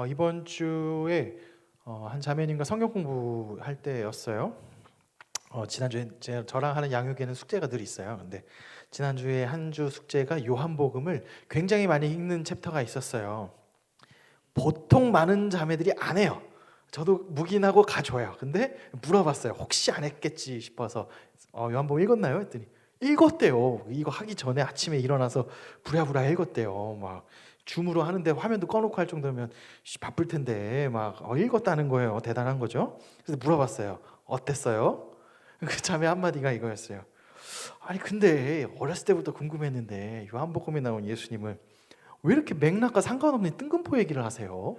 이번 주에 한 자매님과 성경 공부할 때였어요. 지난주에 저랑 하는 양육에는 숙제가 늘 있어요. 근데 지난주에 한 주 숙제가 요한복음을 굉장히 많이 읽는 챕터가 있었어요. 보통 많은 자매들이 안 해요. 저도 묵인하고 가줘요. 근데 물어봤어요. 혹시 안 했겠지 싶어서 요한복음 읽었나요? 했더니 읽었대요. 이거 하기 전에 아침에 일어나서 부랴부랴 읽었대요. 막 줌으로 하는데 화면도 꺼놓고 할 정도면 바쁠 텐데 막 읽었다는 거예요. 대단한 거죠. 그래서 물어봤어요. 어땠어요? 그 자매 한마디가 이거였어요. 아니 근데 어렸을 때부터 궁금했는데 요한복음에 나온 예수님은 왜 이렇게 맥락과 상관없는 뜬금포 얘기를 하세요?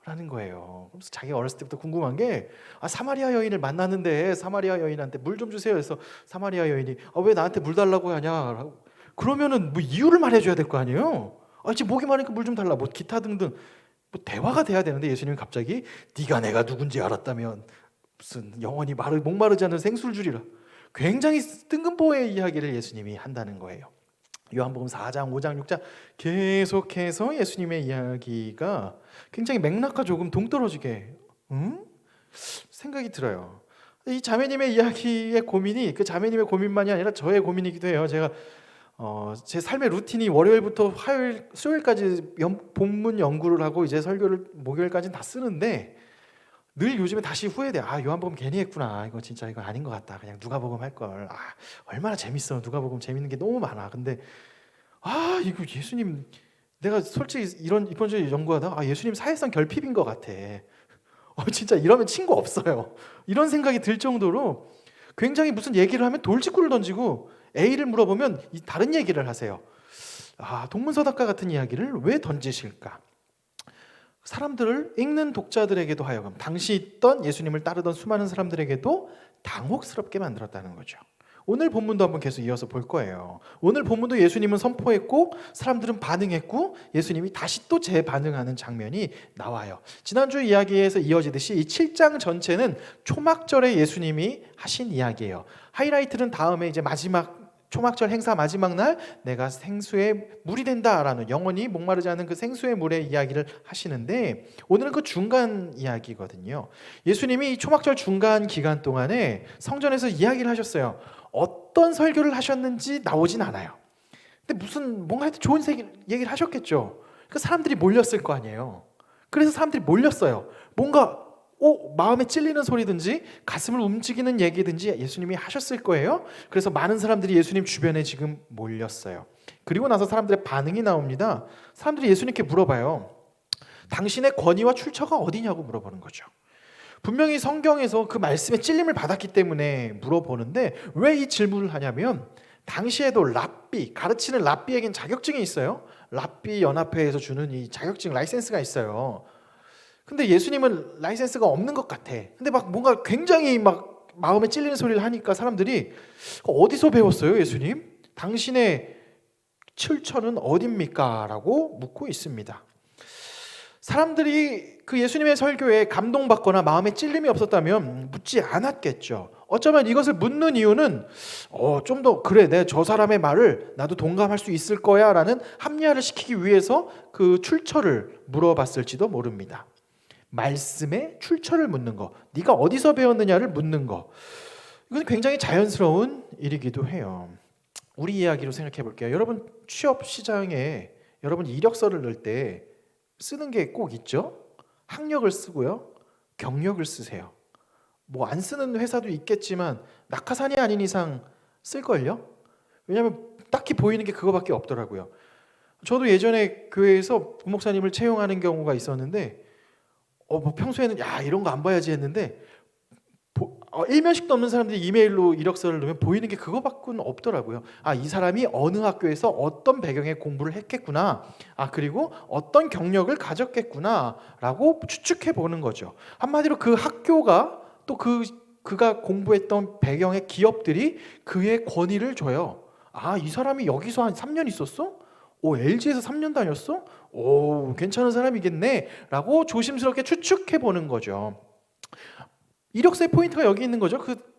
라는 거예요. 그래서 자기가 어렸을 때부터 궁금한 게 사마리아 여인을 만났는데 사마리아 여인한테 물 좀 주세요 해서 사마리아 여인이 왜 나한테 물 달라고 하냐, 그러면은 뭐 이유를 말해줘야 될 거 아니에요. 지금 목이 마르니까 물 좀 달라, 뭐 기타 등등 뭐 대화가 돼야 되는데 예수님이 갑자기 네가 내가 누군지 알았다면 무슨 영원히 목마르지 않는 생수를 주리라, 굉장히 뜬금포의 이야기를 예수님이 한다는 거예요. 요한복음 4장, 5장, 6장 계속해서 예수님의 이야기가 굉장히 맥락과 조금 동떨어지게 생각이 들어요. 이 자매님의 이야기의 고민이 그 자매님의 고민만이 아니라 저의 고민이기도 해요. 제가 제 삶의 루틴이 월요일부터 화요일, 수요일까지 본문 연구를 하고 이제 설교를 목요일까지는 다 쓰는데 늘 요즘에 다시 후회돼. 요한복음 괜히 했구나. 이거 진짜 이거 아닌 것 같다. 그냥 누가복음 할 걸. 얼마나 재밌어. 누가복음 재밌는 게 너무 많아. 근데 이거 예수님, 내가 솔직히 이번 주에 연구하다 예수님 사회성 결핍인 것 같아. 진짜 이러면 친구 없어요. 이런 생각이 들 정도로 굉장히 무슨 얘기를 하면 돌직구를 던지고 A를 물어보면 다른 얘기를 하세요. 동문서답과 같은 이야기를 왜 던지실까? 사람들을, 읽는 독자들에게도 하여금, 당시 있던 예수님을 따르던 수많은 사람들에게도 당혹스럽게 만들었다는 거죠. 오늘 본문도 한번 계속 이어서 볼 거예요. 오늘 본문도 예수님은 선포했고 사람들은 반응했고 예수님이 다시 또 재반응하는 장면이 나와요. 지난주 이야기에서 이어지듯이 이 7장 전체는 초막절에 예수님이 하신 이야기예요. 하이라이트는 다음에 이제 마지막 초막절 행사 마지막 날 내가 생수의 물이 된다라는, 영원히 목마르지 않은 그 생수의 물의 이야기를 하시는데 오늘은 그 중간 이야기거든요. 예수님이 이 초막절 중간 기간 동안에 성전에서 이야기를 하셨어요. 어떤 설교를 하셨는지 나오진 않아요. 근데 뭔가 하여튼 좋은 얘기를 하셨겠죠. 그 사람들이 몰렸을 거 아니에요. 그래서 사람들이 몰렸어요. 뭔가 마음에 찔리는 소리든지 가슴을 움직이는 얘기든지 예수님이 하셨을 거예요. 그래서 많은 사람들이 예수님 주변에 지금 몰렸어요. 그리고 나서 사람들의 반응이 나옵니다. 사람들이 예수님께 물어봐요. 당신의 권위와 출처가 어디냐고 물어보는 거죠. 분명히 성경에서 그 말씀에 찔림을 받았기 때문에 물어보는데 왜 이 질문을 하냐면 당시에도 랍비, 가르치는 랍비에겐 자격증이 있어요. 랍비 연합회에서 주는 이 자격증 라이센스가 있어요. 근데 예수님은 라이센스가 없는 것 같아. 근데 뭔가 굉장히 마음에 찔리는 소리를 하니까 사람들이 어디서 배웠어요, 예수님? 당신의 출처는 어딥니까? 라고 묻고 있습니다. 사람들이 그 예수님의 설교에 감동받거나 마음에 찔림이 없었다면 묻지 않았겠죠. 어쩌면 이것을 묻는 이유는 좀 더 그래, 내가 저 사람의 말을 나도 동감할 수 있을 거야 라는 합리화를 시키기 위해서 그 출처를 물어봤을지도 모릅니다. 말씀의 출처를 묻는 거, 네가 어디서 배웠느냐를 묻는 거, 이건 굉장히 자연스러운 일이기도 해요. 우리 이야기로 생각해 볼게요. 여러분 취업 시장에 여러분 이력서를 넣을 때 쓰는 게 꼭 있죠. 학력을 쓰고요, 경력을 쓰세요. 안 쓰는 회사도 있겠지만 낙하산이 아닌 이상 쓸걸요. 왜냐하면 딱히 보이는 게 그거밖에 없더라고요. 저도 예전에 교회에서 부목사님을 채용하는 경우가 있었는데 평소에는 이런 거 안 봐야지 했는데 1면식도 없는 사람들이 이메일로 이력서를 넣으면 보이는 게 그거밖에 없더라고요. 이 사람이 어느 학교에서 어떤 배경의 공부를 했겠구나, 그리고 어떤 경력을 가졌겠구나 라고 추측해 보는 거죠. 한마디로 그 학교가 또 그가 공부했던 배경의 기업들이 그의 권위를 줘요. 이 사람이 여기서 한 3년 있었어? LG에서 3년 다녔어? 괜찮은 사람이겠네 라고 조심스럽게 추측해 보는 거죠. 이력서의 포인트가 여기 있는 거죠.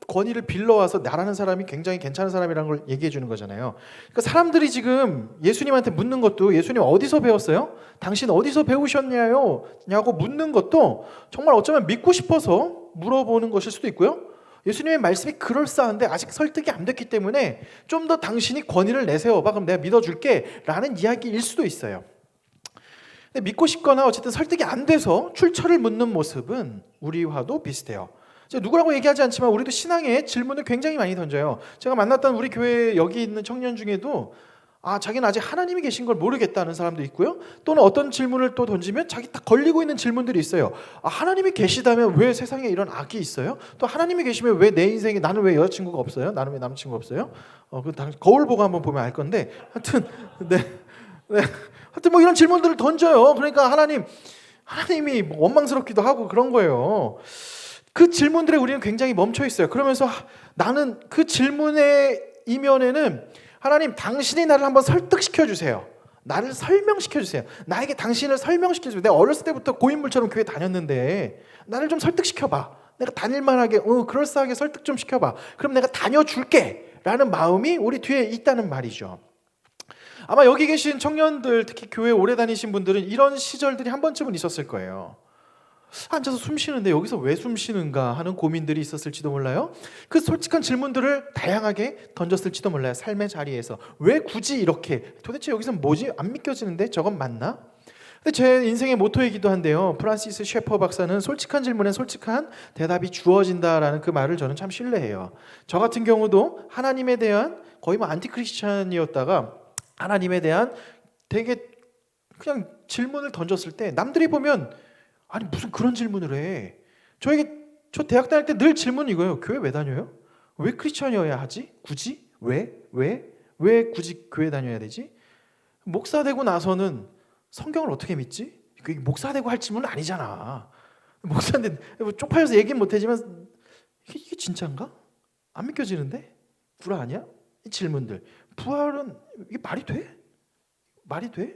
권위를 빌려와서 나라는 사람이 굉장히 괜찮은 사람이라는 걸 얘기해 주는 거잖아요. 그러니까 사람들이 지금 예수님한테 묻는 것도 예수님 어디서 배웠어요? 당신 어디서 배우셨냐요? 냐고 묻는 것도 정말 어쩌면 믿고 싶어서 물어보는 것일 수도 있고요. 예수님의 말씀이 그럴싸한데 아직 설득이 안 됐기 때문에 좀 더 당신이 권위를 내세워봐. 그럼 내가 믿어줄게 라는 이야기일 수도 있어요. 근데 믿고 싶거나 어쨌든 설득이 안 돼서 출처를 묻는 모습은 우리와도 비슷해요. 제가 누구라고 얘기하지 않지만 우리도 신앙에 질문을 굉장히 많이 던져요. 제가 만났던 우리 교회 여기 있는 청년 중에도 자기는 아직 하나님이 계신 걸 모르겠다는 사람도 있고요. 또는 어떤 질문을 또 던지면 자기 딱 걸리고 있는 질문들이 있어요. 하나님이 계시다면 왜 세상에 이런 악이 있어요? 또 하나님이 계시면 왜 내 인생에 나는 왜 여자친구가 없어요? 나는 왜 남자친구가 없어요? 거울 보고 한번 보면 알 건데 하여튼 하여튼 뭐 이런 질문들을 던져요. 그러니까 하나님이 뭐 원망스럽기도 하고 그런 거예요. 그 질문들에 우리는 굉장히 멈춰 있어요. 그러면서 나는 그 질문의 이면에는 하나님 당신이 나를 한번 설득시켜 주세요. 나를 설명시켜 주세요. 나에게 당신을 설명시켜 주세요. 내가 어렸을 때부터 고인물처럼 교회 다녔는데 나를 좀 설득시켜 봐. 내가 다닐만하게 그럴싸하게 설득 좀 시켜봐. 그럼 내가 다녀줄게 라는 마음이 우리 뒤에 있다는 말이죠. 아마 여기 계신 청년들, 특히 교회 오래 다니신 분들은 이런 시절들이 한 번쯤은 있었을 거예요. 앉아서 숨 쉬는데 여기서 왜 숨 쉬는가 하는 고민들이 있었을지도 몰라요. 그 솔직한 질문들을 다양하게 던졌을지도 몰라요. 삶의 자리에서 왜 굳이 이렇게, 도대체 여기서 뭐지? 안 믿겨지는데 저건 맞나? 근데 제 인생의 모토이기도 한데요. 프란시스 셰퍼 박사는 솔직한 질문에 솔직한 대답이 주어진다라는 그 말을 저는 참 신뢰해요. 저 같은 경우도 하나님에 대한 거의 뭐 안티크리스찬이었다가 하나님에 대한 되게 그냥 질문을 던졌을 때 남들이 보면 아니 무슨 그런 질문을 해. 저 대학 다닐 때 늘 질문이 이거예요. 교회 왜 다녀요? 왜 크리스천이어야 하지? 굳이? 왜 굳이 교회 다녀야 되지? 목사 되고 나서는 성경을 어떻게 믿지? 그게 목사 되고 할 질문은 아니잖아. 목사인데 쪽팔려서 얘기는 못하지만 이게 진짜인가? 안 믿겨지는데? 구라 아니야? 이 질문들. 부활은 이게 말이 돼? 말이 돼?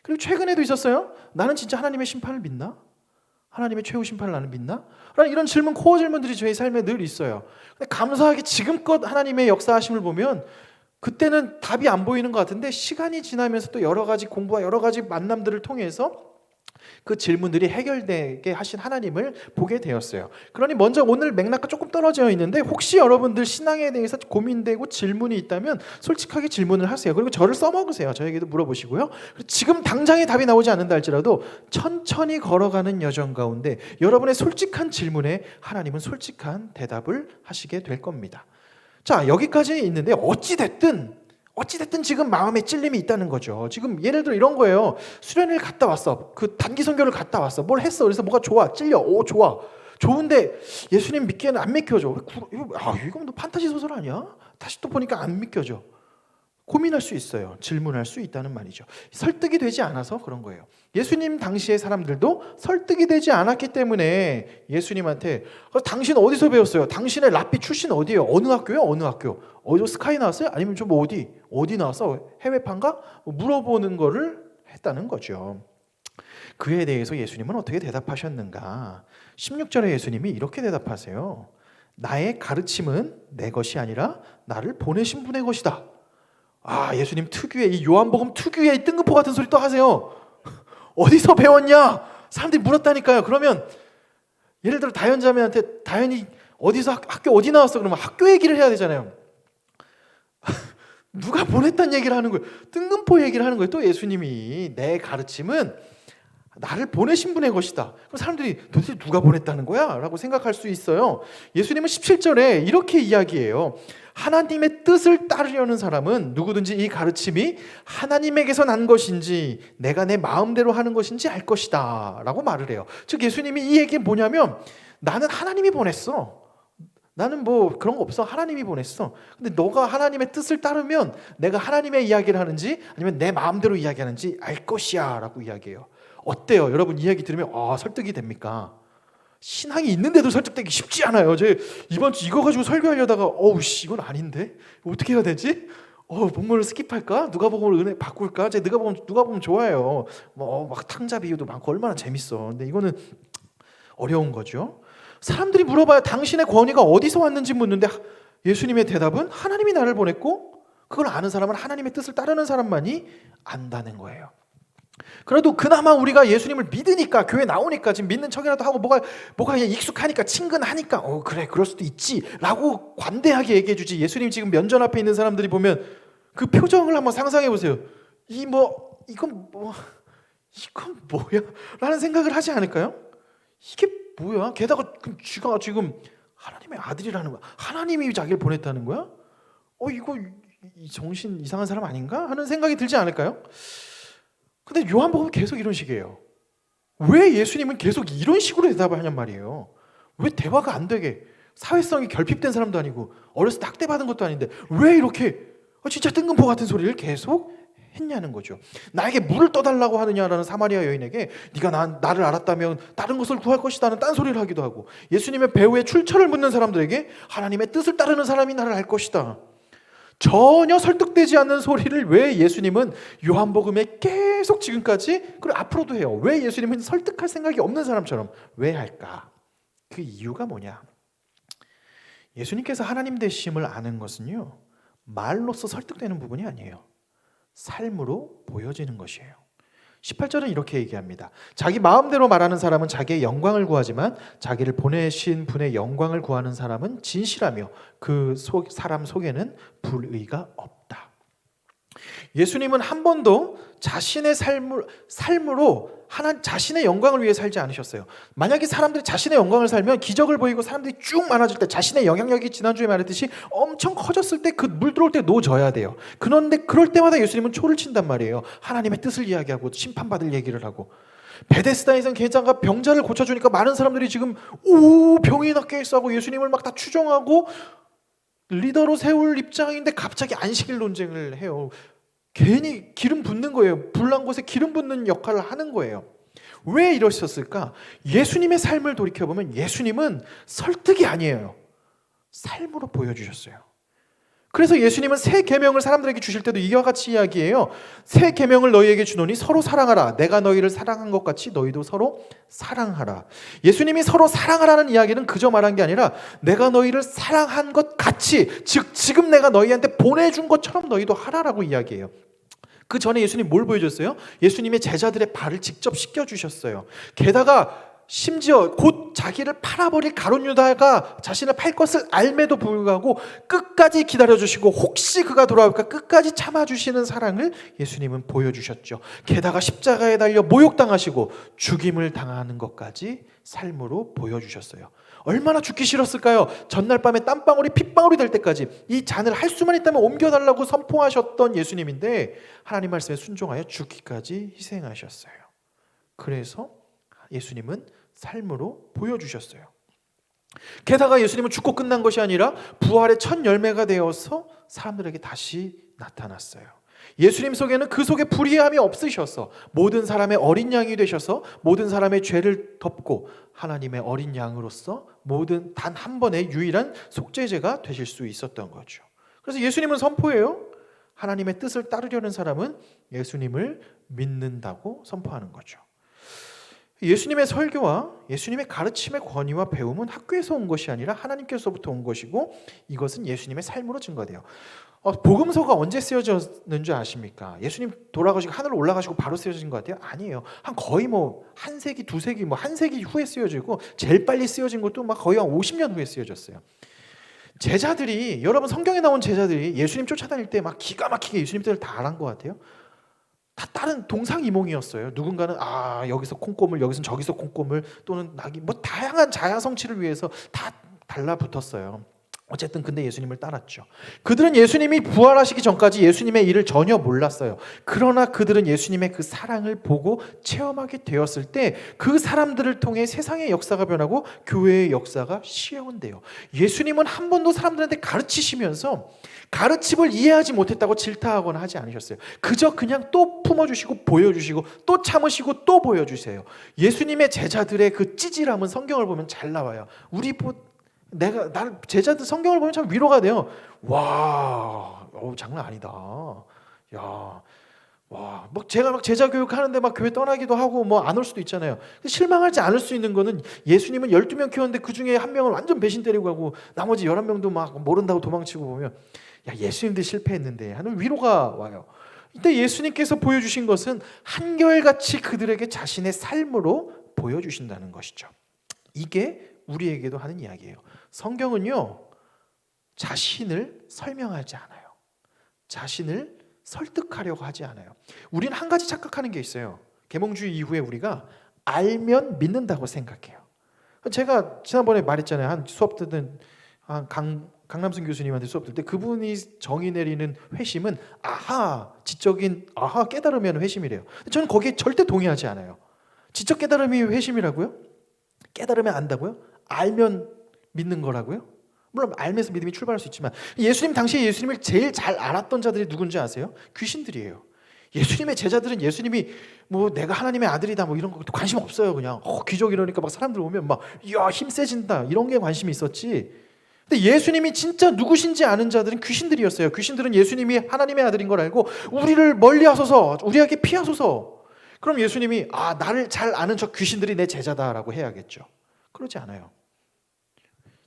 그리고 최근에도 있었어요. 나는 진짜 하나님의 심판을 믿나? 하나님의 최후 심판을 나는 믿나? 라는 이런 질문, 코어 질문들이 저희 삶에 늘 있어요. 근데 감사하게 지금껏 하나님의 역사하심을 보면 그때는 답이 안 보이는 것 같은데 시간이 지나면서 또 여러 가지 공부와 여러 가지 만남들을 통해서 그 질문들이 해결되게 하신 하나님을 보게 되었어요. 그러니 먼저 오늘 맥락과 조금 떨어져 있는데 혹시 여러분들 신앙에 대해서 고민되고 질문이 있다면 솔직하게 질문을 하세요. 그리고 저를 써먹으세요. 저에게도 물어보시고요. 지금 당장에 답이 나오지 않는다 할지라도 천천히 걸어가는 여정 가운데 여러분의 솔직한 질문에 하나님은 솔직한 대답을 하시게 될 겁니다. 자, 여기까지 있는데 어찌됐든 지금 마음에 찔림이 있다는 거죠. 지금 예를 들어 이런 거예요. 수련회를 갔다 왔어. 그 단기 선교를 갔다 왔어. 뭘 했어. 그래서 뭐가 좋아. 찔려. 좋아. 좋은데 예수님 믿기에는 안 믿겨져. 이건 너 판타지 소설 아니야? 다시 또 보니까 안 믿겨져. 고민할 수 있어요. 질문할 수 있다는 말이죠. 설득이 되지 않아서 그런 거예요. 예수님 당시의 사람들도 설득이 되지 않았기 때문에 예수님한테 당신 어디서 배웠어요? 당신의 랍비 출신 어디예요? 어느 학교요? 어느 학교? 어디서 스카이 나왔어요? 아니면 좀 어디 나왔어? 해외판가? 물어보는 거를 했다는 거죠. 그에 대해서 예수님은 어떻게 대답하셨는가? 16절에 예수님이 이렇게 대답하세요. 나의 가르침은 내 것이 아니라 나를 보내신 분의 것이다. 예수님 특유의 이 요한복음 특유의 이 뜬금포 같은 소리 또 하세요. 어디서 배웠냐? 사람들이 물었다니까요. 그러면 예를 들어 다현자매한테 다현이 어디서 학교 어디 나왔어? 그러면 학교 얘기를 해야 되잖아요. 누가 보냈다는 얘기를 하는 거예요. 뜬금포 얘기를 하는 거예요. 또 예수님이 내 가르침은 나를 보내신 분의 것이다. 그럼 사람들이 도대체 누가 보냈다는 거야? 라고 생각할 수 있어요. 예수님은 17절에 이렇게 이야기해요. 하나님의 뜻을 따르려는 사람은 누구든지 이 가르침이 하나님에게서 난 것인지 내가 내 마음대로 하는 것인지 알 것이다 라고 말을 해요. 즉 예수님이 이 얘기는 뭐냐면 나는 하나님이 보냈어. 나는 뭐 그런 거 없어. 하나님이 보냈어. 근데 너가 하나님의 뜻을 따르면 내가 하나님의 이야기를 하는지 아니면 내 마음대로 이야기하는지 알 것이야 라고 이야기해요. 어때요? 여러분 이야기 들으면 설득이 됩니까? 신앙이 있는데도 설득되기 쉽지 않아요. 제 이번 주 이거 가지고 설교하려다가 이건 아닌데? 어떻게 해야 되지? 본문을 스킵할까? 누가복음을 은혜 바꿀까? 제가 누가복음 좋아해요. 막 탕자 비유도 많고 얼마나 재밌어. 근데 이거는 어려운 거죠. 사람들이 물어봐야 당신의 권위가 어디서 왔는지 묻는데 예수님의 대답은 하나님이 나를 보냈고 그걸 아는 사람은 하나님의 뜻을 따르는 사람만이 안다는 거예요. 그래도 그나마 우리가 예수님을 믿으니까 교회 나오니까 지금 믿는 척이라도 하고 뭐가 그냥 익숙하니까 친근하니까 그래 그럴 수도 있지 라고 관대하게 얘기해 주지. 예수님 지금 면전 앞에 있는 사람들이 보면 그 표정을 한번 상상해 보세요. 이건 뭐야? 라는 생각을 하지 않을까요? 이게 뭐야? 게다가 쥐가 지금 하나님의 아들이라는 거야. 하나님이 자기를 보냈다는 거야? 이거 정신 이상한 사람 아닌가? 하는 생각이 들지 않을까요? 근데 요한복음은 계속 이런 식이에요. 왜 예수님은 계속 이런 식으로 대답을 하냔 말이에요. 왜 대화가 안 되게, 사회성이 결핍된 사람도 아니고 어렸을 때 학대받은 것도 아닌데 왜 이렇게 진짜 뜬금포 같은 소리를 계속 했냐는 거죠. 나에게 물을 떠달라고 하느냐라는 사마리아 여인에게 네가 나를 알았다면 다른 것을 구할 것이다는 딴소리를 하기도 하고, 예수님의 배후에 출처를 묻는 사람들에게 하나님의 뜻을 따르는 사람이 나를 알 것이다. 전혀 설득되지 않는 소리를 왜 예수님은 요한복음에 계속 지금까지, 그리고 앞으로도 해요. 왜 예수님은 설득할 생각이 없는 사람처럼 왜 할까? 그 이유가 뭐냐? 예수님께서 하나님 되심을 아는 것은요, 말로써 설득되는 부분이 아니에요. 삶으로 보여지는 것이에요. 18절은 이렇게 얘기합니다. 자기 마음대로 말하는 사람은 자기의 영광을 구하지만 자기를 보내신 분의 영광을 구하는 사람은 진실하며 그 사람 속에는 불의가 없다. 예수님은 한 번도 자신의 삶으로 자신의 영광을 위해 살지 않으셨어요. 만약에 사람들이 자신의 영광을 살면 기적을 보이고 사람들이 쭉 많아질 때 자신의 영향력이 지난주에 말했듯이 엄청 커졌을 때 그 물 들어올 때 놓져야 돼요. 그런데 그럴 때마다 예수님은 초를 친단 말이에요. 하나님의 뜻을 이야기하고 심판받을 얘기를 하고, 베데스다에서는 게다가 병자를 고쳐주니까 많은 사람들이 지금 병이 낫게 했어 하고 예수님을 막 다 추종하고 리더로 세울 입장인데 갑자기 안식일 논쟁을 해요. 괜히 기름 붓는 거예요. 불난 곳에 기름 붓는 역할을 하는 거예요. 왜 이러셨을까? 예수님의 삶을 돌이켜보면 예수님은 설득이 아니에요. 삶으로 보여주셨어요. 그래서 예수님은 새 계명을 사람들에게 주실 때도 이와 같이 이야기해요. 새 계명을 너희에게 주노니 서로 사랑하라. 내가 너희를 사랑한 것 같이 너희도 서로 사랑하라. 예수님이 서로 사랑하라는 이야기는 그저 말한 게 아니라 내가 너희를 사랑한 것 같이, 즉 지금 내가 너희한테 보내준 것처럼 너희도 하라라고 이야기해요. 그 전에 예수님 뭘 보여줬어요? 예수님의 제자들의 발을 직접 씻겨주셨어요. 게다가 심지어 곧 자기를 팔아버릴 가룟 유다가 자신을 팔 것을 알매도 불구하고 끝까지 기다려주시고 혹시 그가 돌아올까 끝까지 참아주시는 사랑을 예수님은 보여주셨죠. 게다가 십자가에 달려 모욕당하시고 죽임을 당하는 것까지 삶으로 보여주셨어요. 얼마나 죽기 싫었을까요? 전날 밤에 땀방울이 핏방울이 될 때까지 이 잔을 할 수만 있다면 옮겨달라고 선포하셨던 예수님인데 하나님 말씀에 순종하여 죽기까지 희생하셨어요. 그래서 예수님은 삶으로 보여주셨어요. 게다가 예수님은 죽고 끝난 것이 아니라 부활의 첫 열매가 되어서 사람들에게 다시 나타났어요. 예수님 속에는 그 속에 불의함이 없으셔서 모든 사람의 어린 양이 되셔서 모든 사람의 죄를 덮고 하나님의 어린 양으로서 모든 단 한 번의 유일한 속죄제가 되실 수 있었던 거죠. 그래서 예수님은 선포해요. 하나님의 뜻을 따르려는 사람은 예수님을 믿는다고 선포하는 거죠. 예수님의 설교와 예수님의 가르침의 권위와 배움은 학교에서 온 것이 아니라 하나님께서부터 온 것이고 이것은 예수님의 삶으로 증거돼요. 복음서가 언제 쓰여졌는 줄 아십니까? 예수님 돌아가시고 하늘로 올라가시고 바로 쓰여진 것 같아요? 아니에요. 거의 한 세기, 두 세기, 한 세기 후에 쓰여지고 제일 빨리 쓰여진 것도 거의 한 50년 후에 쓰여졌어요. 제자들이, 여러분 성경에 나온 제자들이 예수님 쫓아다닐 때 기가 막히게 예수님 뜻을 다 알은 것 같아요? 다 다른 동상이몽이었어요. 누군가는 여기서 콩고물, 여기서 저기서 콩고물, 또는 낙이, 다양한 자아 성취를 위해서 다 달라붙었어요. 어쨌든 근데 예수님을 따랐죠. 그들은 예수님이 부활하시기 전까지 예수님의 일을 전혀 몰랐어요. 그러나 그들은 예수님의 그 사랑을 보고 체험하게 되었을 때 그 사람들을 통해 세상의 역사가 변하고 교회의 역사가 시행돼요. 예수님은 한 번도 사람들한테 가르치시면서 가르침을 이해하지 못했다고 질타하거나 하지 않으셨어요. 그저 그냥 또 품어주시고 보여주시고 또 참으시고 또 보여주세요. 예수님의 제자들의 그 찌질함은 성경을 보면 잘 나와요. 나는 제자들 성경을 보면 참 위로가 돼요. 와, 장난 아니다. 야, 와, 막 제가 막 제자 교육하는데 막 교회 떠나기도 하고 뭐 안 올 수도 있잖아요. 실망하지 않을 수 있는 거는 예수님은 12명 키웠는데 그 중에 한 명을 완전 배신 때리고 가고 나머지 11명도 막 모른다고 도망치고 보면 야, 예수님도 실패했는데 하는 위로가 와요. 이때 예수님께서 보여주신 것은 한결같이 그들에게 자신의 삶으로 보여주신다는 것이죠. 이게 우리에게도 하는 이야기예요. 성경은요, 자신을 설명하지 않아요. 자신을 설득하려고 하지 않아요. 우리는 한 가지 착각하는 게 있어요. 계몽주의 이후에 우리가 알면 믿는다고 생각해요. 제가 지난번에 말했잖아요. 한 수업 듣는 강남순 교수님한테 수업 들 때 그분이 정의 내리는 회심은 지적인 깨달으면 회심이래요. 저는 거기에 절대 동의하지 않아요. 지적 깨달음이 회심이라고요? 깨달으면 안다고요? 알면 믿는 거라고요? 물론 알면서 믿음이 출발할 수 있지만 예수님 당시에 예수님을 제일 잘 알았던 자들이 누군지 아세요? 귀신들이에요. 예수님의 제자들은 예수님이 뭐 내가 하나님의 아들이다 뭐 이런 거 관심 없어요. 그냥 기적 이러니까 막 사람들 오면 막 이야 힘 세진다 이런 게 관심이 있었지. 근데 예수님이 진짜 누구신지 아는 자들은 귀신들이었어요. 귀신들은 예수님이 하나님의 아들인 걸 알고 우리를 멀리 하소서, 우리에게 피하소서. 그럼 예수님이 나를 잘 아는 저 귀신들이 내 제자다라고 해야겠죠. 그러지 않아요.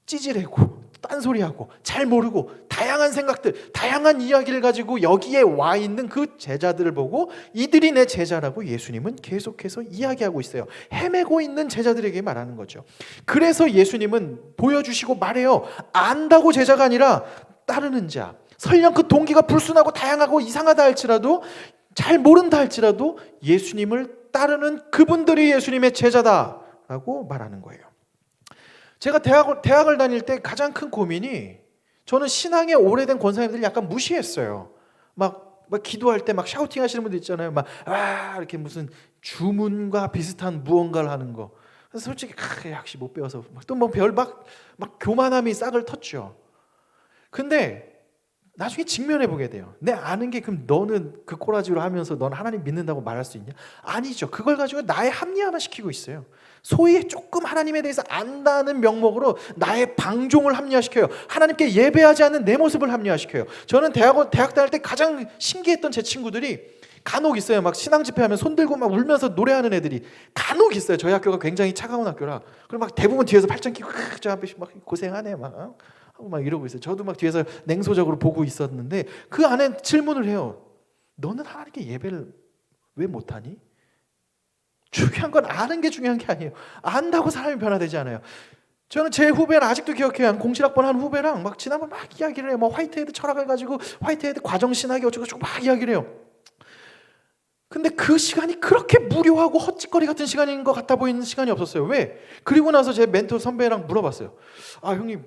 찌질하고 딴소리하고 잘 모르고 다양한 생각들, 다양한 이야기를 가지고 여기에 와 있는 그 제자들을 보고 이들이 내 제자라고 예수님은 계속해서 이야기하고 있어요. 헤매고 있는 제자들에게 말하는 거죠. 그래서 예수님은 보여주시고 말해요. 안다고 제자가 아니라 따르는 자. 설령 그 동기가 불순하고 다양하고 이상하다 할지라도 잘 모른다 할지라도 예수님을 따르는 그분들이 예수님의 제자다라고 말하는 거예요. 제가 대학을 다닐 때 가장 큰 고민이 저는 신앙에 오래된 권사님들을 약간 무시했어요. 막 기도할 때 막 샤우팅 하시는 분들 있잖아요. 이렇게 무슨 주문과 비슷한 무언가를 하는 거. 그래서 솔직히 역시 못 배워서 또 뭐 막 교만함이 싹을 텄죠. 근데 나중에 직면해 보게 돼요. 내 아는 게 그럼 너는 그 꼬라지로 하면서 넌 하나님 믿는다고 말할 수 있냐? 아니죠. 그걸 가지고 나의 합리화만 시키고 있어요. 소위 조금 하나님에 대해서 안다는 명목으로 나의 방종을 합리화시켜요. 하나님께 예배하지 않는 내 모습을 합리화시켜요. 저는 대학 다닐 때 가장 신기했던 제 친구들이 간혹 있어요. 막 신앙 집회하면 손 들고 막 울면서 노래하는 애들이 간혹 있어요. 저희 학교가 굉장히 차가운 학교라. 그럼 막 대부분 뒤에서 팔짱 끼고 저 앞에 막 고생하네 막 하고 막 이러고 있어요. 저도 막 뒤에서 냉소적으로 보고 있었는데 그 안에 질문을 해요. 너는 하나님께 예배를 왜 못하니? 중요한 건 아는 게 중요한 게 아니에요. 안다고 사람이 변화되지 않아요. 저는 제 후배를 아직도 기억해요. 한 07학번 한 후배랑 막 지난번 막 이야기를 해요. 뭐 화이트헤드 철학을 가지고 화이트헤드 과정신학이 어쩌고저쩌고 막 이야기를 해요. 근데 그 시간이 그렇게 무료하고 헛짓거리 같은 시간인 것 같아 보이는 시간이 없었어요. 왜? 그리고 나서 제 멘토 선배랑 물어봤어요. 형님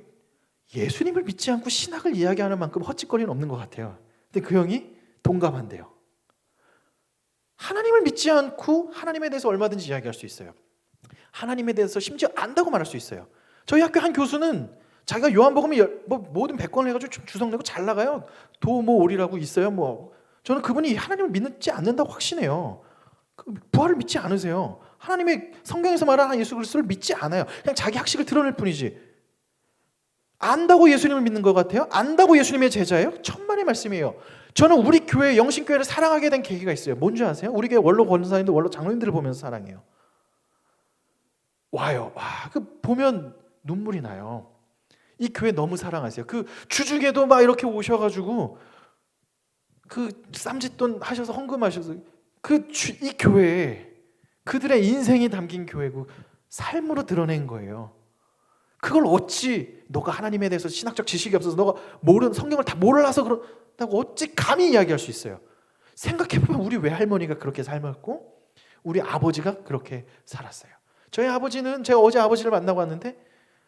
예수님을 믿지 않고 신학을 이야기하는 만큼 헛짓거리는 없는 것 같아요. 근데 그 형이 동감한대요. 하나님을 믿지 않고 하나님에 대해서 얼마든지 이야기할 수 있어요. 하나님에 대해서 심지어 안다고 말할 수 있어요. 저희 학교 한 교수는 자기가 요한복음을 모든 100권을 해가지고 주석 내고 잘 나가요. 오리라고 있어요. 저는 그분이 하나님을 믿지 않는다고 확신해요. 부활을 믿지 않으세요. 하나님의 성경에서 말하는 예수 그리스도를 믿지 않아요. 그냥 자기 학식을 드러낼 뿐이지. 안다고 예수님을 믿는 것 같아요? 안다고 예수님의 제자예요? 천만의 말씀이에요. 저는 우리 교회 영신교회를 사랑하게 된 계기가 있어요. 뭔지 아세요? 우리 교회 원로 권사님들, 원로 장로님들을 보면서 사랑해요. 와요. 보면 눈물이 나요. 이 교회 너무 사랑하세요. 그 주중에도 막 이렇게 오셔가지고 그 쌈짓돈 하셔서 헌금하셔서 이 교회에 그들의 인생이 담긴 교회고 삶으로 드러낸 거예요. 그걸 어찌 너가 하나님에 대해서 신학적 지식이 없어서 너가 성경을 다 몰라서 그렇다고 어찌 감히 이야기할 수 있어요. 생각해보면 우리 외할머니가 그렇게 삶았고 우리 아버지가 그렇게 살았어요. 저희 아버지는 제가 어제 아버지를 만나고 왔는데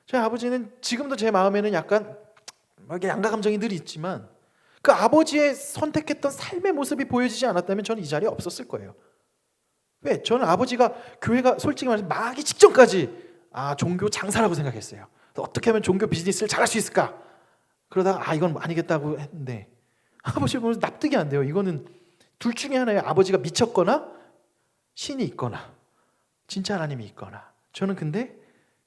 저희 아버지는 지금도 제 마음에는 약간 양가 감정이 늘 있지만 그 아버지의 선택했던 삶의 모습이 보여지지 않았다면 저는 이 자리에 없었을 거예요. 왜? 저는 아버지가 교회가 솔직히 말해서 망하기 직전까지 종교 장사라고 생각했어요. 어떻게 하면 종교 비즈니스를 잘할 수 있을까? 그러다가 이건 아니겠다고 했는데 아버지 보면서 납득이 안 돼요. 이거는 둘 중에 하나예요. 아버지가 미쳤거나 신이 있거나 진짜 하나님이 있거나. 저는 근데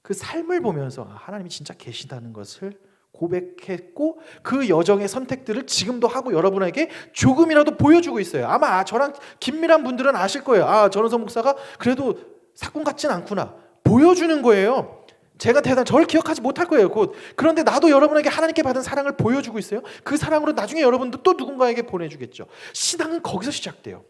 그 삶을 보면서 하나님이 진짜 계시다는 것을 고백했고 그 여정의 선택들을 지금도 하고 여러분에게 조금이라도 보여주고 있어요. 아마 저랑 긴밀한 분들은 아실 거예요. 아, 전원석 목사가 그래도 사꾼 같진 않구나. 보여주는 거예요. 제가 저를 기억하지 못할 거예요, 곧. 그런데 나도 여러분에게 하나님께 받은 사랑을 보여주고 있어요. 그 사랑으로 나중에 여러분도 또 누군가에게 보내주겠죠. 신앙은 거기서 시작돼요.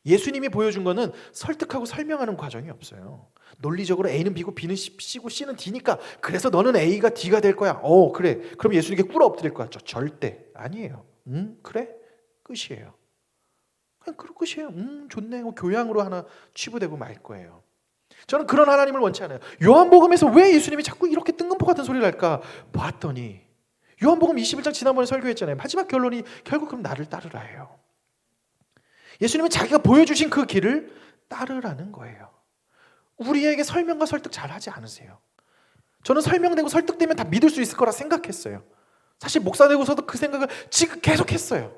예수님이 보여준 거는 설득하고 설명하는 과정이 없어요. 논리적으로 A는 B고 B는 C고 C는 D니까 그래서 너는 A가 D가 될 거야. 그래. 그럼 예수님께 꿇어 엎드릴 거야. 절대 아니에요. 그래? 끝이에요. 그냥 그런 끝이에요. 좋네. 교양으로 하나 치부되고 말 거예요. 저는 그런 하나님을 원치 않아요. 요한복음에서 왜 예수님이 자꾸 이렇게 뜬금포 같은 소리를 할까 봤더니 요한복음 21장 지난번에 설교했잖아요. 마지막 결론이 결국 그럼 나를 따르라예요. 예수님은 자기가 보여주신 그 길을 따르라는 거예요. 우리에게 설명과 설득 잘 하지 않으세요. 저는 설명되고 설득되면 다 믿을 수 있을 거라 생각했어요. 사실 목사 되고서도 그 생각을 지금 계속 했어요.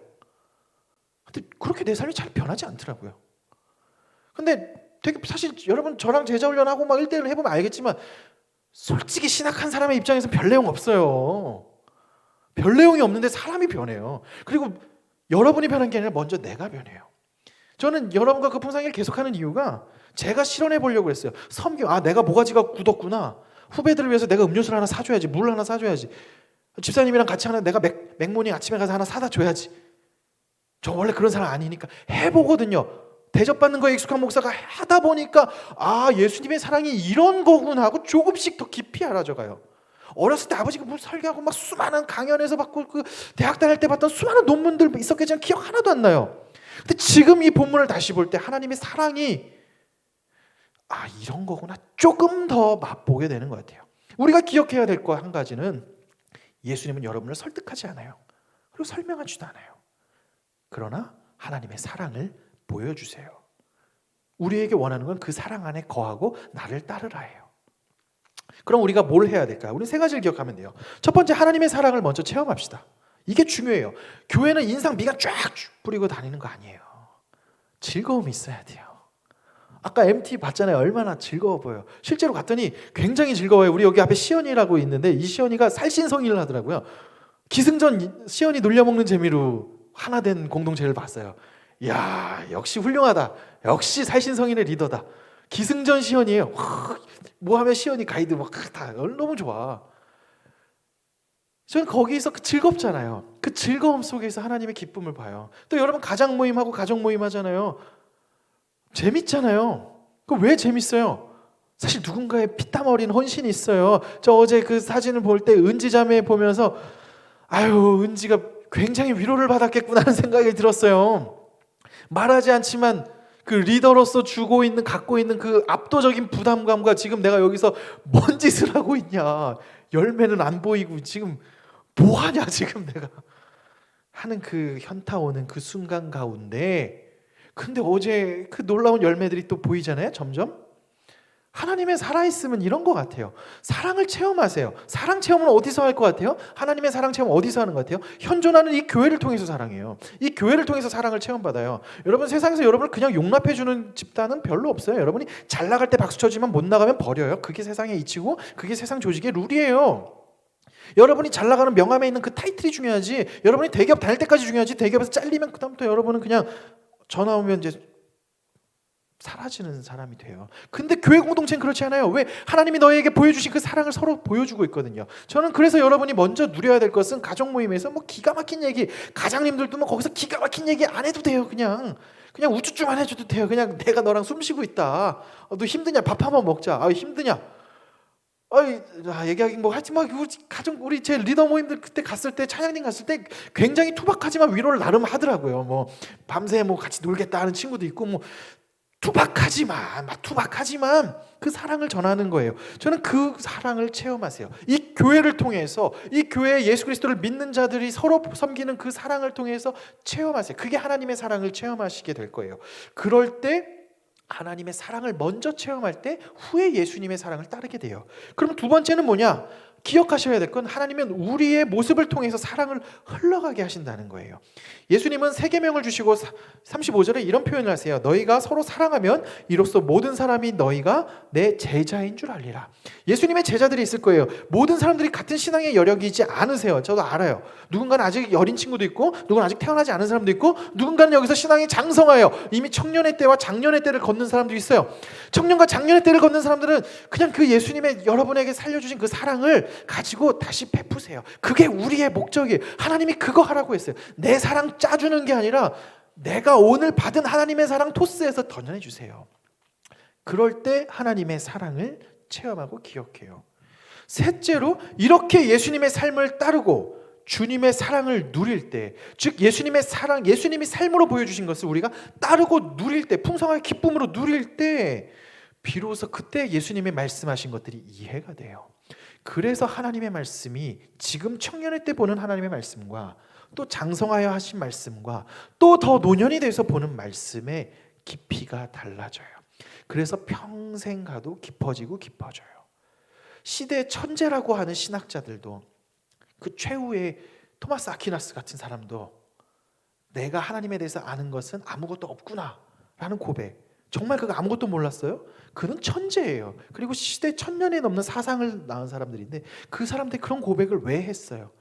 근데 그렇게 내 삶이 잘 변하지 않더라고요. 근데 되게 사실 여러분 저랑 제자훈련하고 막 1대1 해보면 알겠지만 솔직히 신학한 사람의 입장에서 별 내용 없어요. 별 내용이 없는데 사람이 변해요. 그리고 여러분이 변한 게 아니라 먼저 내가 변해요. 저는 여러분과 그 풍성을 계속하는 이유가 제가 실현해 보려고 했어요. 내가 모가지가 굳었구나. 후배들을 위해서 내가 음료수를 하나 사줘야지. 물 하나 사줘야지. 집사님이랑 같이 내가 맥모닝 아침에 가서 하나 사다 줘야지. 저 원래 그런 사람 아니니까 해보거든요. 대접받는 거에 익숙한 목사가 하다 보니까 예수님의 사랑이 이런 거구나 하고 조금씩 더 깊이 알아져가요. 어렸을 때 아버지가 뭐 설교하고 막 수많은 강연에서 받고 그 대학 다닐 때 봤던 수많은 논문들 있었겠지만 기억 하나도 안 나요. 근데 지금 이 본문을 다시 볼 때 하나님의 사랑이 이런 거구나 조금 더 맛보게 되는 것 같아요. 우리가 기억해야 될 거 한 가지는 예수님은 여러분을 설득하지 않아요. 그리고 설명하지도 않아요. 그러나 하나님의 사랑을 보여주세요. 우리에게 원하는 건 그 사랑 안에 거하고 나를 따르라예요. 그럼 우리가 뭘 해야 될까요? 우리는 세 가지를 기억하면 돼요. 첫 번째, 하나님의 사랑을 먼저 체험합시다. 이게 중요해요. 교회는 인상 미가 쫙 뿌리고 다니는 거 아니에요. 즐거움이 있어야 돼요. 아까 MT 봤잖아요. 얼마나 즐거워 보여요. 실제로 갔더니 굉장히 즐거워요. 우리 여기 앞에 시연이라고 있는데 이 시연이가 살신성의를 하더라고요. 기승전 시연이 놀려먹는 재미로 하나 된 공동체를 봤어요. 이야, 역시 훌륭하다. 역시 살신성인의 리더다. 기승전 시연이에요. 뭐 하면 시연이 가이드 다 너무 좋아. 저는 거기서 즐겁잖아요. 그 즐거움 속에서 하나님의 기쁨을 봐요. 또 여러분 가장 모임하고 가족 모임 하잖아요. 재밌잖아요. 그 왜 재밌어요? 사실 누군가의 피땀 어린 헌신이 있어요. 저 어제 그 사진을 볼 때 은지 자매 보면서 은지가 굉장히 위로를 받았겠구나 하는 생각이 들었어요. 말하지 않지만 그 리더로서 갖고 있는 그 압도적인 부담감과 지금 내가 여기서 뭔 짓을 하고 있냐. 열매는 안 보이고 지금 뭐 하냐 지금 내가 하는 그 현타 오는 그 순간 가운데 근데 어제 그 놀라운 열매들이 또 보이잖아요. 점점 하나님의 살아있음은 이런 것 같아요. 사랑을 체험하세요. 사랑 체험은 어디서 할 것 같아요? 하나님의 사랑 체험 어디서 하는 것 같아요? 현존하는 이 교회를 통해서 사랑해요. 이 교회를 통해서 사랑을 체험받아요. 여러분 세상에서 여러분을 그냥 용납해주는 집단은 별로 없어요. 여러분이 잘 나갈 때 박수 쳐주면 못 나가면 버려요. 그게 세상의 이치고 그게 세상 조직의 룰이에요. 여러분이 잘 나가는 명함에 있는 그 타이틀이 중요하지 여러분이 대기업 다닐 때까지 중요하지 대기업에서 잘리면 그다음부터 여러분은 그냥 전화 오면 이제 사라지는 사람이 돼요. 근데 교회 공동체는 그렇지 않아요. 왜? 하나님이 너희에게 보여주신 그 사랑을 서로 보여주고 있거든요. 저는 그래서 여러분이 먼저 누려야 될 것은 가족 모임에서 뭐 기가 막힌 얘기 가장님들도 뭐 거기서 기가 막힌 얘기 안 해도 돼요. 그냥 우쭈쭈만 해줘도 돼요. 그냥 내가 너랑 숨 쉬고 있다. 너 힘드냐? 밥 한번 먹자. 힘드냐? 얘기하기 뭐 하여튼 막 우리 제 리더 모임들 그때 갔을 때 찬양팀 갔을 때 굉장히 투박하지만 위로를 나름 하더라고요. 뭐 밤새 뭐 같이 놀겠다 하는 친구도 있고 뭐 투박하지만 그 사랑을 전하는 거예요. 저는 그 사랑을 체험하세요. 이 교회를 통해서 이 교회에 예수 그리스도를 믿는 자들이 서로 섬기는 그 사랑을 통해서 체험하세요. 그게 하나님의 사랑을 체험하시게 될 거예요. 그럴 때 하나님의 사랑을 먼저 체험할 때 후에 예수님의 사랑을 따르게 돼요. 그럼 두 번째는 뭐냐? 기억하셔야 될 건 하나님은 우리의 모습을 통해서 사랑을 흘러가게 하신다는 거예요. 예수님은 세 계명을 주시고 35절에 이런 표현을 하세요. 너희가 서로 사랑하면 이로써 모든 사람이 너희가 내 제자인 줄 알리라. 예수님의 제자들이 있을 거예요. 모든 사람들이 같은 신앙의 여력이지 않으세요. 저도 알아요. 누군가는 아직 어린 친구도 있고, 누군가는 아직 태어나지 않은 사람도 있고, 누군가는 여기서 신앙이 장성하여 이미 청년의 때와 장년의 때를 걷는 사람도 있어요. 청년과 장년의 때를 걷는 사람들은 그냥 그 예수님의 여러분에게 살려주신 그 사랑을 가지고 다시 베푸세요. 그게 우리의 목적이에요. 하나님이 그거 하라고 했어요. 내 사랑 짜주는 게 아니라 내가 오늘 받은 하나님의 사랑 토스해서 던져내 주세요. 그럴 때 하나님의 사랑을 체험하고 기억해요. 셋째로, 이렇게 예수님의 삶을 따르고 주님의 사랑을 누릴 때, 즉 예수님의 사랑, 예수님이 삶으로 보여주신 것을 우리가 따르고 누릴 때, 풍성하게 기쁨으로 누릴 때 비로소 그때 예수님이 말씀하신 것들이 이해가 돼요. 그래서 하나님의 말씀이 지금 청년의 때 보는 하나님의 말씀과 또 장성하여 하신 말씀과 또 더 노년이 돼서 보는 말씀의 깊이가 달라져요. 그래서 평생 가도 깊어지고 깊어져요. 시대의 천재라고 하는 신학자들도, 그 최후의 토마스 아퀴나스 같은 사람도 내가 하나님에 대해서 아는 것은 아무것도 없구나 라는 고백, 정말 그가 아무것도 몰랐어요? 그는 천재예요. 그리고 시대 1000년이 넘는 사상을 낳은 사람들인데 그 사람들이 그런 고백을 왜 했어요?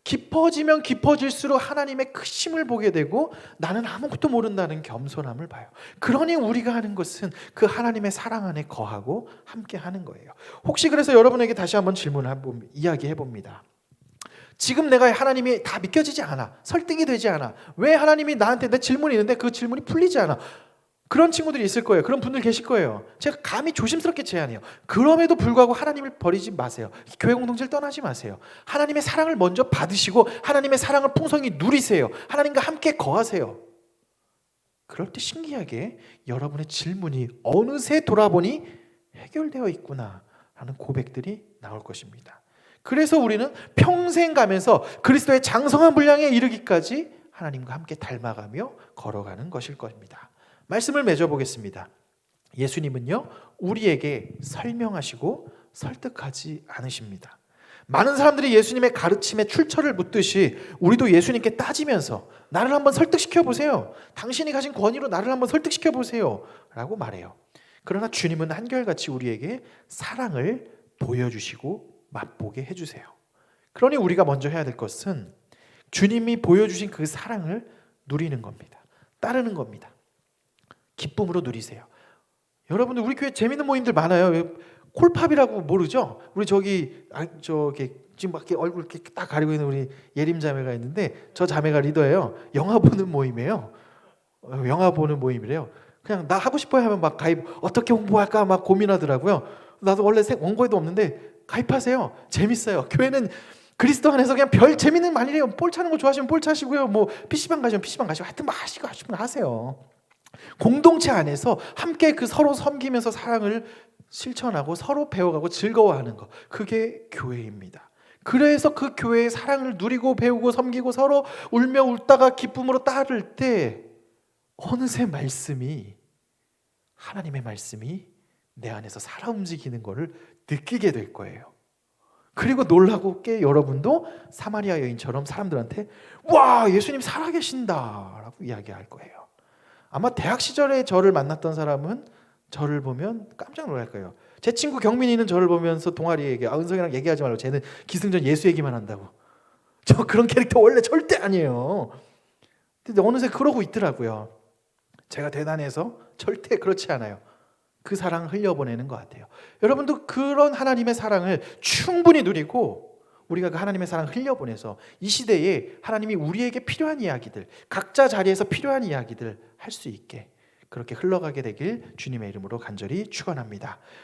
깊어지면 깊어질수록 하나님의 크심을 보게 되고 나는 아무것도 모른다는 겸손함을 봐요. 그러니 우리가 하는 것은 그 하나님의 사랑 안에 거하고 함께 하는 거예요. 혹시 그래서 여러분에게 다시 한번 이야기해 봅니다. 지금 내가 하나님이 다 믿겨지지 않아, 설득이 되지 않아, 왜 하나님이 나한테 내 질문이 있는데 그 질문이 풀리지 않아, 그런 친구들이 있을 거예요. 그런 분들 계실 거예요. 제가 감히 조심스럽게 제안해요. 그럼에도 불구하고 하나님을 버리지 마세요. 교회 공동체를 떠나지 마세요. 하나님의 사랑을 먼저 받으시고 하나님의 사랑을 풍성히 누리세요. 하나님과 함께 거하세요. 그럴 때 신기하게 여러분의 질문이 어느새 돌아보니 해결되어 있구나 라는 고백들이 나올 것입니다. 그래서 우리는 평생 가면서 그리스도의 장성한 분량에 이르기까지 하나님과 함께 닮아가며 걸어가는 것일 것입니다. 말씀을 맺어보겠습니다. 예수님은요, 우리에게 설명하시고 설득하지 않으십니다. 많은 사람들이 예수님의 가르침에 출처를 묻듯이 우리도 예수님께 따지면서 나를 한번 설득시켜 보세요. 당신이 가진 권위로 나를 한번 설득시켜 보세요 라고 말해요. 그러나 주님은 한결같이 우리에게 사랑을 보여주시고 맛보게 해주세요. 그러니 우리가 먼저 해야 될 것은 주님이 보여주신 그 사랑을 누리는 겁니다. 따르는 겁니다. 기쁨으로 누리세요. 여러분들 우리 교회 재밌는 모임들 많아요. 콜팝이라고 모르죠? 우리 저기 지금 밖에 얼굴 이렇게 딱 가리고 있는 우리 예림 자매가 있는데 저 자매가 리더예요. 영화 보는 모임이에요. 영화 보는 모임이래요. 그냥 나 하고 싶어요 하면 막 가입 어떻게 홍보할까 막 고민하더라고요. 나도 원래 원고에도 없는데 가입하세요. 재밌어요. 교회는 그리스도 안에서 그냥 별 재밌는 말이래요. 볼 차는 거 좋아하시면 볼 차시고요. 뭐 PC방 가시면 PC방 가시고 하여튼 뭐 하시면 하세요. 공동체 안에서 함께 그 서로 섬기면서 사랑을 실천하고 서로 배워가고 즐거워하는 것, 그게 교회입니다. 그래서 그 교회의 사랑을 누리고 배우고 섬기고 서로 울며 웃다가 기쁨으로 따를 때 어느새 하나님의 말씀이 내 안에서 살아 움직이는 것을 느끼게 될 거예요. 그리고 놀라게 여러분도 사마리아 여인처럼 사람들한테 와, 예수님 살아계신다 라고 이야기할 거예요. 아마 대학 시절에 저를 만났던 사람은 저를 보면 깜짝 놀랄 거예요. 제 친구 경민이는 저를 보면서 동아리 얘기, 은성이랑 얘기하지 말고 쟤는 기승전 예수 얘기만 한다고. 저 그런 캐릭터 원래 절대 아니에요. 근데 어느새 그러고 있더라고요. 제가 대단해서 절대 그렇지 않아요. 그 사랑 흘려보내는 것 같아요. 여러분도 그런 하나님의 사랑을 충분히 누리고 우리가 그 하나님의 사랑을 흘려보내서 이 시대에 하나님이 우리에게 필요한 이야기들, 각자 자리에서 필요한 이야기들 할 수 있게 그렇게 흘러가게 되길 주님의 이름으로 간절히 축원합니다.